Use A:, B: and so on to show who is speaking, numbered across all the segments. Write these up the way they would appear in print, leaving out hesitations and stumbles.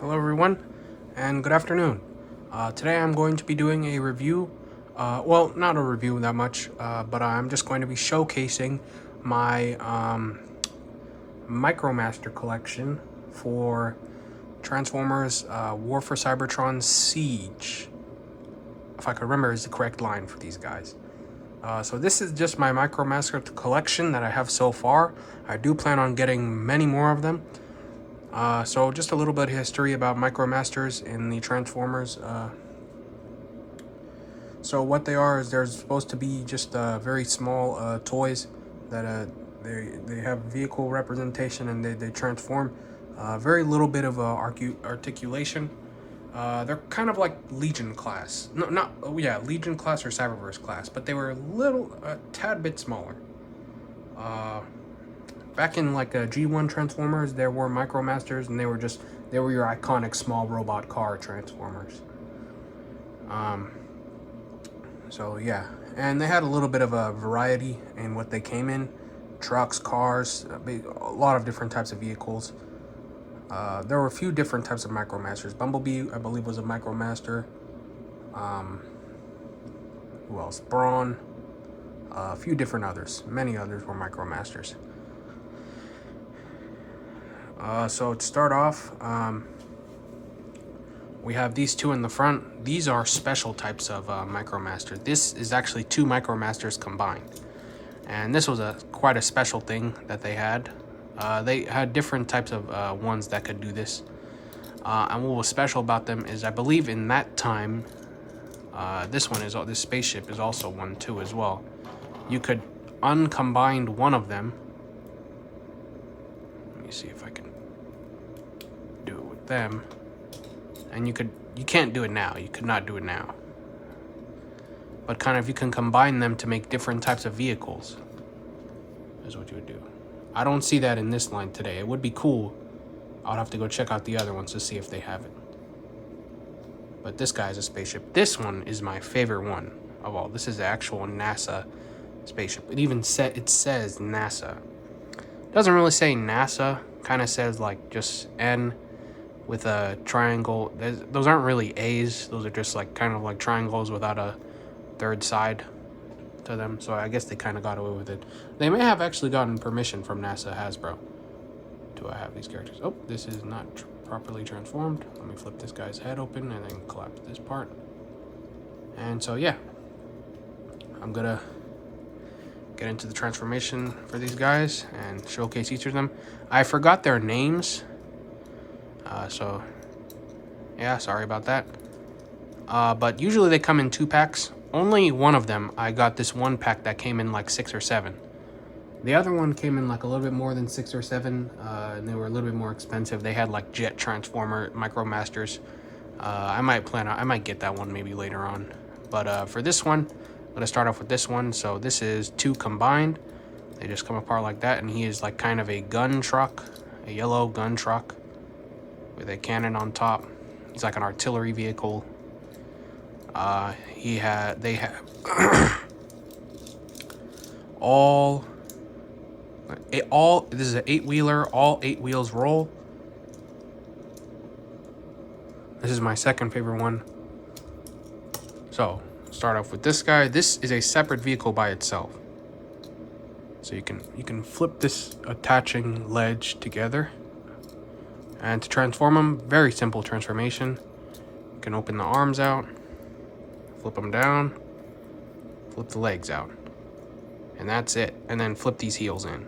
A: Hello everyone, and good afternoon. Today I'm going to be doing a review, well, not a review that much, but I'm just going to be showcasing my micromaster collection for Transformers War for Cybertron Siege. If I could remember is the correct line for these guys. So this is just my micromaster collection that I have so far. I do plan on getting many more of them. So just a little bit of history about micromasters in the Transformers. So what they are is they're supposed to be just very small toys that they have vehicle representation and they transform. Very little bit of articulation. They're kind of like Legion class. No, not yeah, Legion class or Cyberverse class, but they were a tad bit smaller. Back in like G1 Transformers, there were micromasters, and they were your iconic small robot car Transformers. So yeah, and they had a little bit of a variety in what they came in: trucks, cars, a lot of different types of vehicles. There were a few different types of micromasters. Bumblebee, I believe, was a micromaster. Who else? Brawn. A few different others. Many others were micromasters. So to start off, we have these two in the front. These are special types of micromaster. This is actually two micromasters combined, and this was quite a special thing that they had. They had different types of ones that could do this, and what was special about them is I believe in that time, this spaceship is also one too as well. You could uncombine one of them. Let me see if I can do it with them. And you can't do it now. You could not do it now. But kind of you can combine them to make different types of vehicles. Is what you would do. I don't see that in this line today. It would be cool. I'll have to go check out the other ones to see if they have it. But this guy is a spaceship. This one is my favorite one of all. This is the actual NASA spaceship. It says NASA. It doesn't really say NASA. Kind of says like just N with a triangle. Those aren't really A's. Those are just like kind of like triangles without a third side to them. So I guess they kind of got away with it. They may have actually gotten permission from NASA Hasbro to have these characters. Oh, this is not properly transformed. Let me flip this guy's head open and then collapse this part. And so yeah, I'm gonna get into the transformation for these guys and showcase each of them. I forgot their names. So yeah, sorry about that. But usually they come in 2 packs. Only one of them, I got this one pack that came in like 6 or 7. The other one came in like a little bit more than 6 or 7, and they were a little bit more expensive. They had like Jet Transformer Micromasters. I might get that one maybe later on. But for this one, I'm gonna start off with this one. So this is 2 combined. They just come apart like that, and he is like kind of a gun truck, a yellow gun truck with a cannon on top. He's like an artillery vehicle. They have all this is an 8-wheeler, all 8 wheels roll. This is my second favorite one. So start off with this guy. This is a separate vehicle by itself. So you can flip this attaching ledge together. And to transform them, very simple transformation. You can open the arms out, flip them down, flip the legs out. And that's it. And then flip these heels in.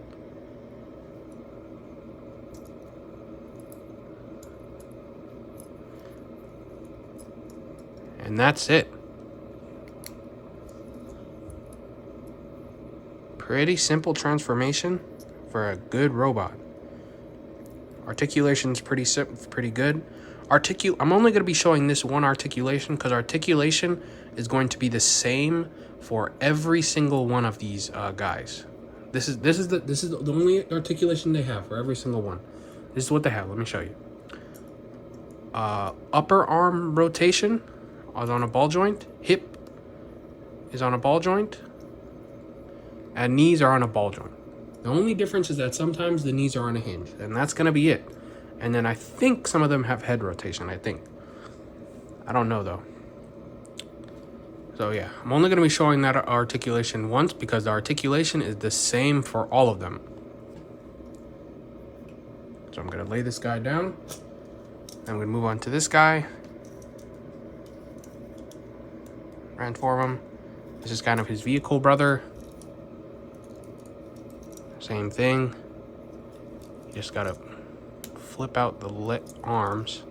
A: And that's it. Pretty simple transformation for a good robot. Articulation's pretty good. I'm only going to be showing this one articulation because articulation is going to be the same for every single one of these guys. This is the only articulation they have for every single one. This is what they have. Let me show you. Upper arm rotation is on a ball joint. Hip is on a ball joint. And knees are on a ball joint. The only difference is that sometimes the knees are on a hinge, and that's going to be it. And then I think some of them have head rotation, I think. I don't know though. So yeah, I'm only going to be showing that articulation once because the articulation is the same for all of them. So I'm going to lay this guy down. I'm going to move on to this guy. Transform him. This is kind of his vehicle brother. Same thing. You just got to flip out the arms.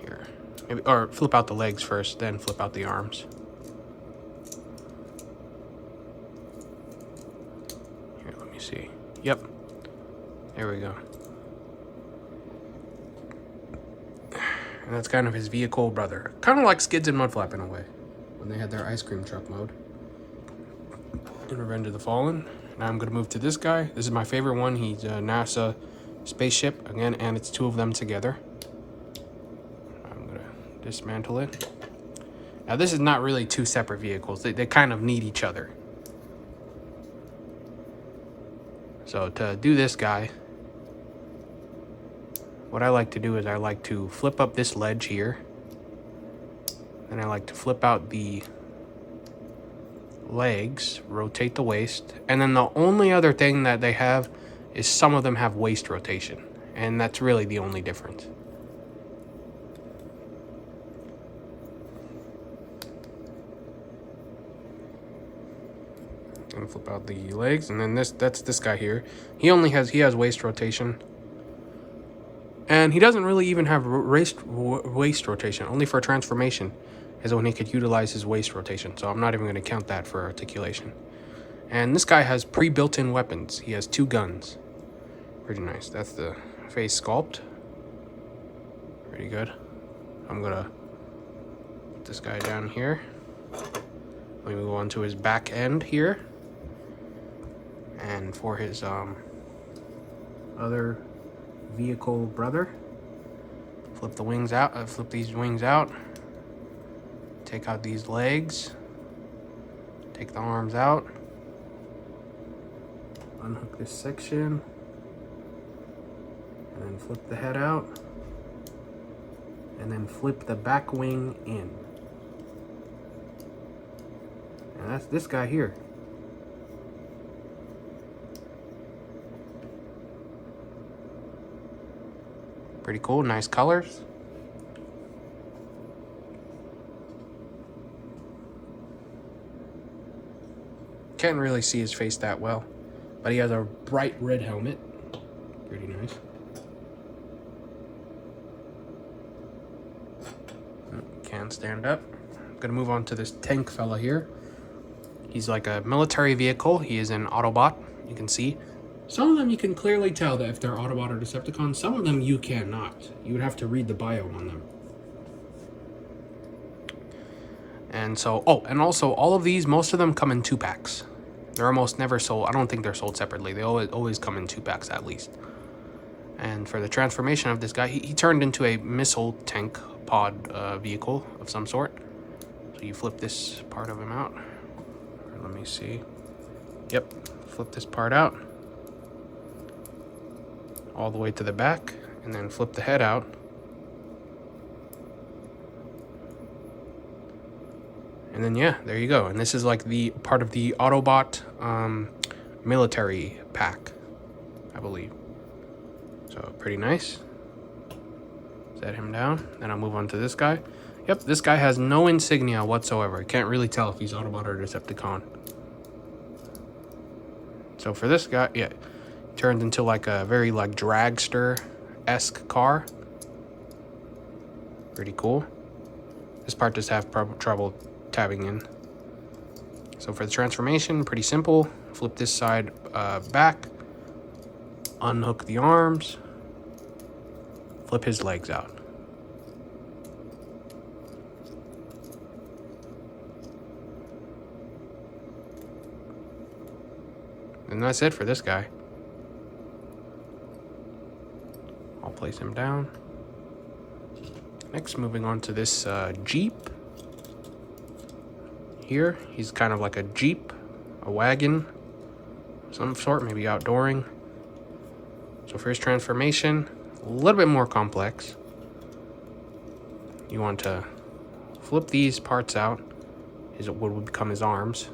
A: Here. Maybe, or flip out the legs first, then flip out the arms. Here, let me see. Yep. There we go. And that's kind of his vehicle brother. Kind of like Skids and Mudflap in a way, when they had their ice cream truck mode in Revenge of the Fallen. Now I'm going to move to this guy. This is my favorite one. He's a NASA spaceship, again, and it's two of them together. I'm going to dismantle it. Now this is not really two separate vehicles. They kind of need each other. So to do this guy, what I like to do is I like to flip up this ledge here. And I like to flip out the legs, rotate the waist. And then the only other thing that they have is some of them have waist rotation. And that's really the only difference. And flip out the legs. And then that's this guy here. He has waist rotation. And he doesn't really even have waist rotation, only for transformation is when he could utilize his waist rotation. So I'm not even going to count that for articulation. And this guy has pre-built-in weapons. He has 2 guns. Pretty nice. That's the face sculpt. Pretty good. I'm going to put this guy down here. Let me move on to his back end here. And for his other vehicle brother, flip the wings out, flip these wings out, take out these legs, take the arms out, unhook this section, and then flip the head out, and then flip the back wing in. And that's this guy here. Pretty cool, nice colors. Can't really see his face that well, but he has a bright red helmet. Pretty nice. Can't stand up. I'm gonna move on to this tank fella here. He's like a military vehicle. He is an Autobot, you can see. Some of them you can clearly tell that if they're Autobot or Decepticon. Some of them you cannot. You would have to read the bio on them. And so, oh, and also all of these, most of them come in 2-packs. They're almost never sold. I don't think they're sold separately. They always come in 2-packs at least. And for the transformation of this guy, he turned into a missile tank pod vehicle of some sort. So you flip this part of him out. Let me see. Yep, flip this part out. All the way to the back, and then flip the head out. And then yeah, there you go. And this is like the part of the Autobot military pack, I believe. So pretty nice. Set him down. Then I'll move on to this guy. Yep, this guy has no insignia whatsoever. I can't really tell if he's Autobot or Decepticon. So for this guy, yeah, turned into like a very like dragster-esque car. Pretty cool. This part just have trouble tabbing in. So for the transformation, pretty simple. Flip this side back, unhook the arms, flip his legs out. And that's it for this guy. I'll place him down. Next, moving on to this Jeep. Here, he's kind of like a Jeep, a wagon, some sort, maybe outdooring. So for his transformation, a little bit more complex. You want to flip these parts out, what would become his arms.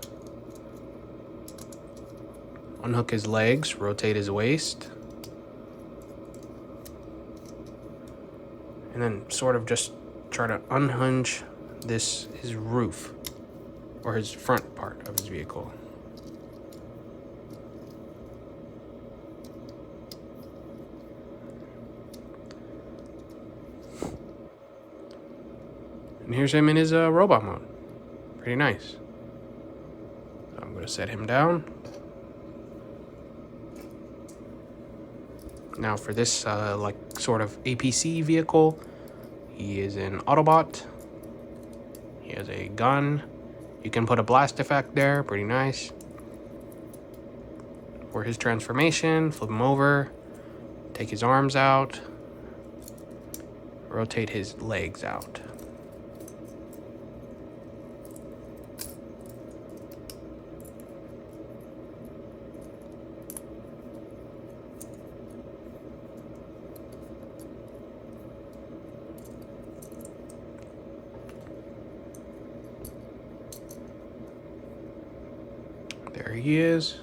A: Unhook his legs, rotate his waist. And then sort of just try to unhinge his roof, or his front part of his vehicle. And here's him in his robot mode. Pretty nice. So I'm going to set him down. Now for this like sort of APC vehicle, he is an Autobot. He has a gun. You can put a blast effect there, pretty nice. For his transformation, flip him over, take his arms out, rotate his legs out. There he is.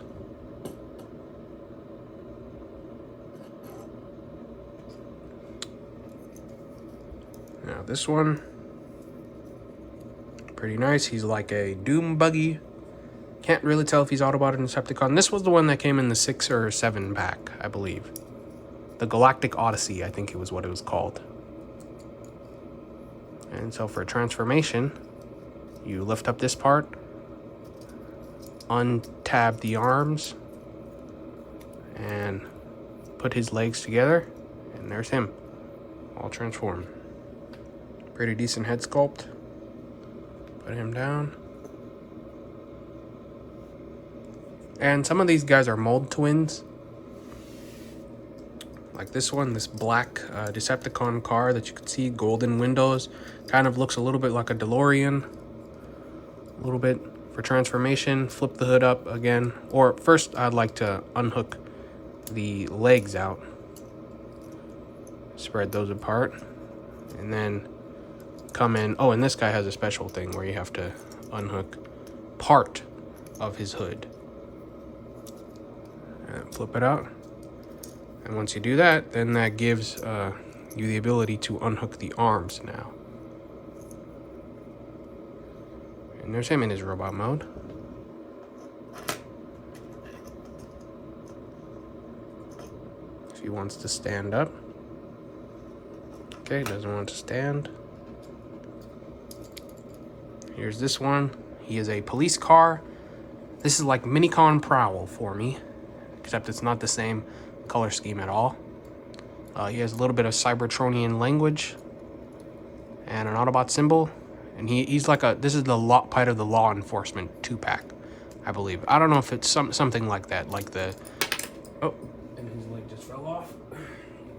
A: Now this one, pretty nice. He's like a Doom buggy. Can't really tell if he's Autobot or Decepticon. This was the one that came in the 6 or 7 pack, I believe. The Galactic Odyssey, I think it was what it was called. And so for transformation, you lift up this part, untab the arms, and put his legs together, and there's him, all transformed. Pretty decent head sculpt. Put him down. And some of these guys are mold twins. Like this one, this black Decepticon car that you can see, golden windows. Kind of looks a little bit like a DeLorean. A little bit. For transformation, flip the hood up again. Or first, I'd like to unhook the legs out. Spread those apart. And then come in. Oh, and this guy has a special thing where you have to unhook part of his hood. And flip it out. And once you do that, then that gives you the ability to unhook the arms now. And there's him in his robot mode. If he wants to stand up. Okay, doesn't want to stand. Here's this one. He is a police car. This is like Minicon Prowl for me, except it's not the same color scheme at all. He has a little bit of Cybertronian language and an Autobot symbol. And he's like this is the part of the law enforcement 2-pack, I believe. I don't know if it's something like that, like the... Oh, and his leg just fell off.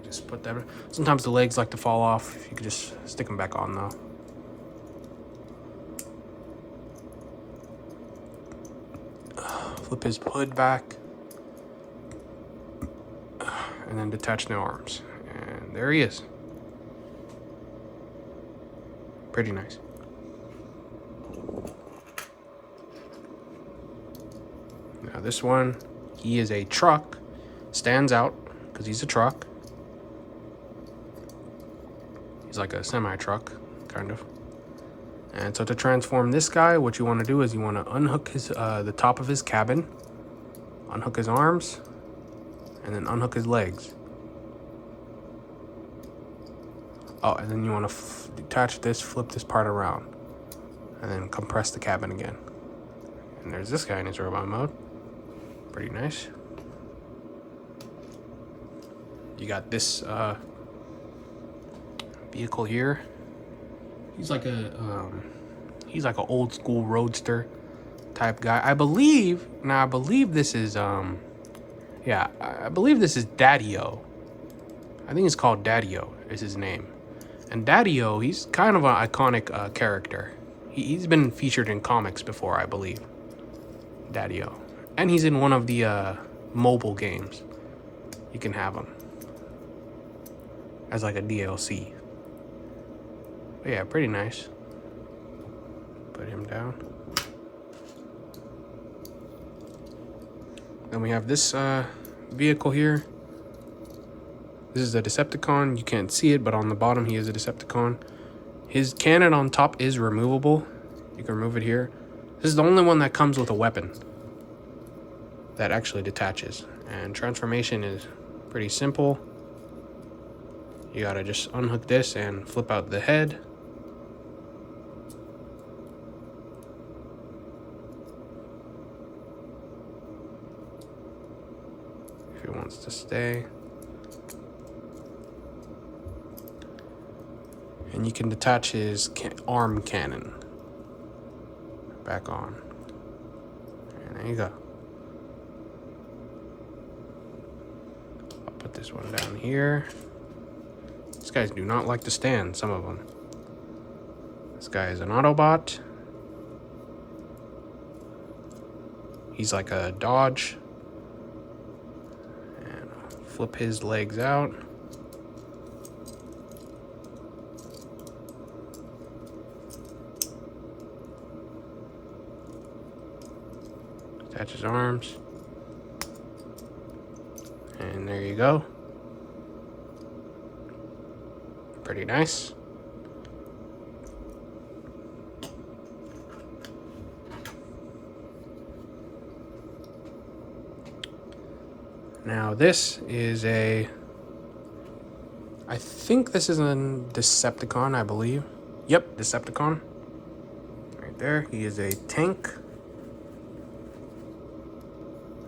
A: Just put that... Sometimes the legs like to fall off. You could just stick them back on, though. Flip his hood back. And then detach the arms. And there he is. Pretty nice. Now this one, he is a truck. Stands out because he's a truck. He's like a semi-truck, kind of. And so to transform this guy, what you want to do is you want to unhook his the top of his cabin, unhook his arms, and then unhook his legs. Oh, and then you want to detach this, flip this part around, and then compress the cabin again. And there's this guy in his robot mode. Pretty nice. You got this vehicle here. He's like a old school roadster type guy. I believe this is yeah, I believe this is Daddy-O. I think it's called Daddy-O is his name. And Daddy-O, he's kind of an iconic character. He's been featured in comics before, I believe. Daddy-O. And he's in one of the mobile games. You can have him. as like a DLC. But yeah, pretty nice. Put him down. Then we have this vehicle here. This is a Decepticon. You can't see it, but on the bottom he is a Decepticon. His cannon on top is removable. You can remove it here. This is the only one that comes with a weapon that actually detaches. And transformation is pretty simple. You gotta just unhook this and flip out the head. If it wants to stay. And you can detach his arm cannon back on. And there you go. I'll put this one down here. These guys do not like to stand, some of them. This guy is an Autobot. He's like a Dodge. And I'll flip his legs out. Attach his arms. And there you go. Pretty nice. Now this is I think this is a Decepticon, I believe. Yep, Decepticon. Right there, he is a tank.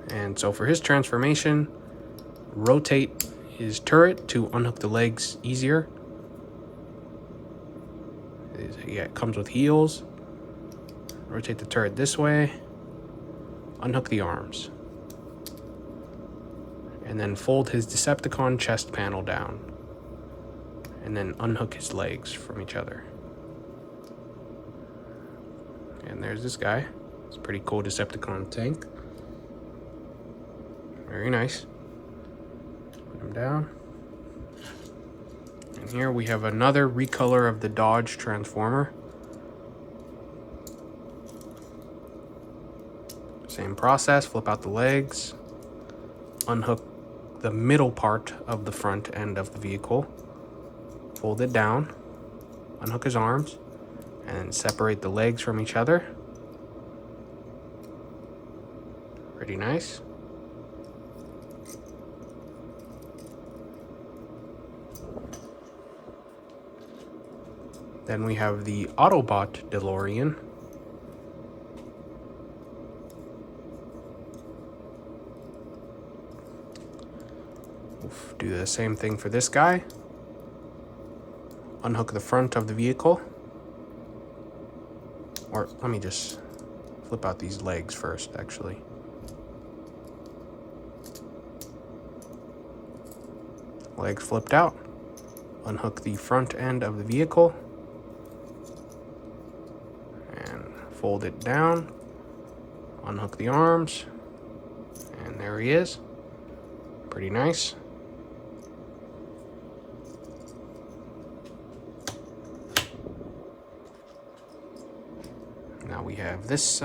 A: And so for his transformation, rotate his turret to unhook the legs easier. Yeah, it comes with heels. Rotate the turret this way. Unhook the arms. And then fold his Decepticon chest panel down. And then unhook his legs from each other. And there's this guy. It's a pretty cool Decepticon tank. Very nice. Put him down. And here we have another recolor of the Dodge Transformer. Same process, flip out the legs, unhook the middle part of the front end of the vehicle, fold it down, unhook his arms, and separate the legs from each other. Pretty nice. Then we have the Autobot DeLorean. Do the same thing for this guy. Unhook the front of the vehicle. Or let me just flip out these legs first, actually. Legs flipped out. Unhook the front end of the vehicle. And fold it down. Unhook the arms. And there he is. Pretty nice. Now we have this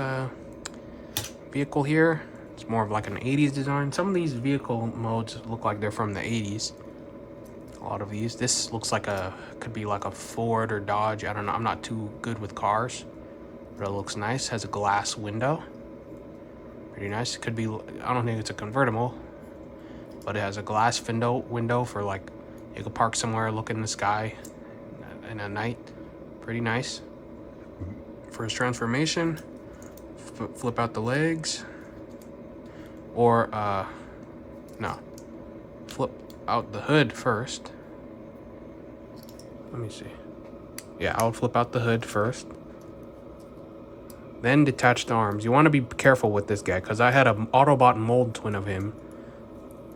A: vehicle here. It's more of like an 80s design. Some of these vehicle modes look like they're from the 80s. A lot of these. This looks like could be like a Ford or Dodge. I don't know. I'm not too good with cars. But it looks nice. Has a glass window. Pretty nice. It could be, I don't think it's a convertible. But it has a glass window for like, you could park somewhere, look in the sky in a night. Pretty nice. For his transformation, flip out the legs. Or, no. Flip out the hood first. Let me see. Yeah, I'll flip out the hood first. Then detach the arms. You want to be careful with this guy, because I had an Autobot mold twin of him.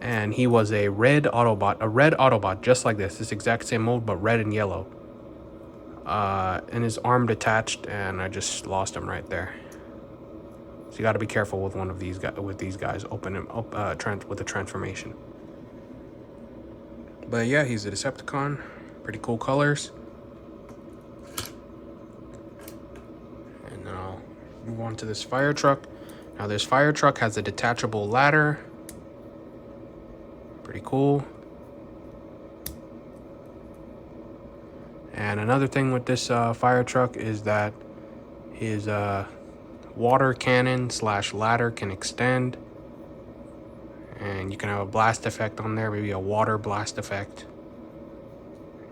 A: And he was a red Autobot, just like this exact same mold, but red and yellow. And his arm detached, and I just lost him right there. So you got to be careful with one of these guys. With these guys, open him up with the transformation. But yeah, he's a Decepticon. Pretty cool colors. And then I'll move on to this fire truck. Now this fire truck has a detachable ladder. Pretty cool. And another thing with this fire truck is that his water cannon / ladder can extend. And you can have a blast effect on there, maybe a water blast effect.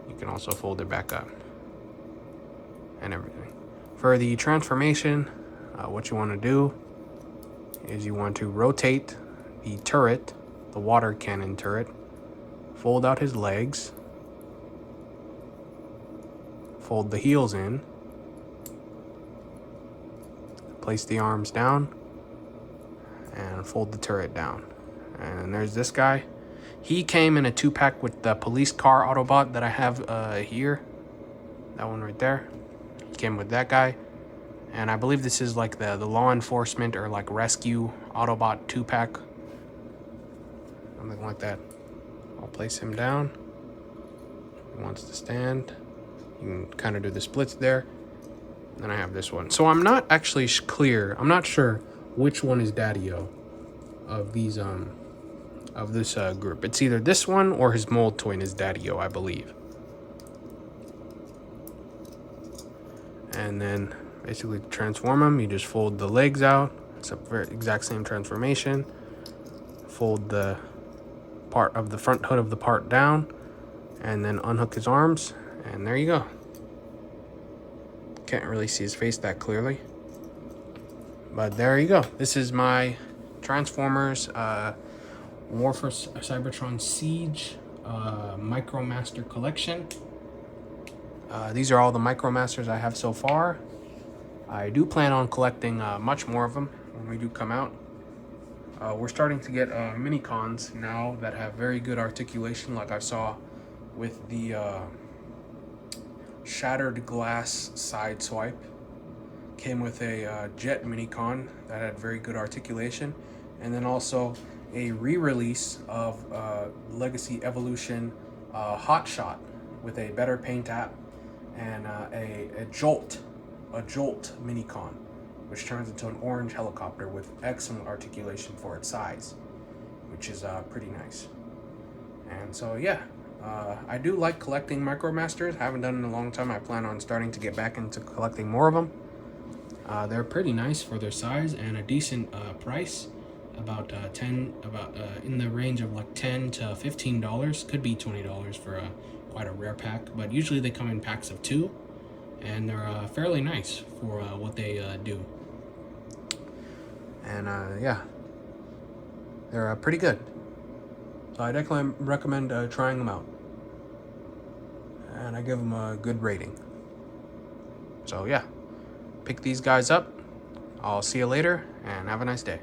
A: You can also fold it back up and everything. For the transformation, what you want to do is you want to rotate the turret, the water cannon turret, fold out his legs, fold the heels in, place the arms down, and fold the turret down. And there's this guy. He came in a 2-pack with the police car Autobot that I have here. That one right there. He came with that guy. And I believe this is like the law enforcement or like rescue Autobot 2-pack. Something like that. I'll place him down. He wants to stand. You can kind of do the splits there. And then I have this one. So I'm not actually clear. I'm not sure which one is Daddy-O of these of this group. It's either this one or his mold twin is Daddy-O, I believe. And then basically to transform him, you just fold the legs out. It's a very exact same transformation. Fold the part of the front hood of the part down, and then unhook his arms, and there you go. Can't really see his face that clearly, but there you go. This is my Transformers War for Cybertron Siege micromaster collection. These are all the micromasters I have so far. I do plan on collecting much more of them when we do come out. We're starting to get mini-cons now that have very good articulation, like I saw with the Shattered Glass side swipe. Came with a Jet mini-con that had very good articulation, and then also a re-release of Legacy Evolution Hot Shot with a better paint app and a Jolt mini-con, which turns into an orange helicopter with excellent articulation for its size, which is pretty nice. And so yeah, I do like collecting micromasters. Haven't done it in a long time. I plan on starting to get back into collecting more of them. They're pretty nice for their size and a decent price. About in the range of like $10 to $15. Could be $20 for quite a rare pack, but usually they come in packs of 2, and they're fairly nice for what they do. And yeah, they're pretty good. So I definitely recommend trying them out, and I give them a good rating. So yeah, pick these guys up. I'll see you later, and have a nice day.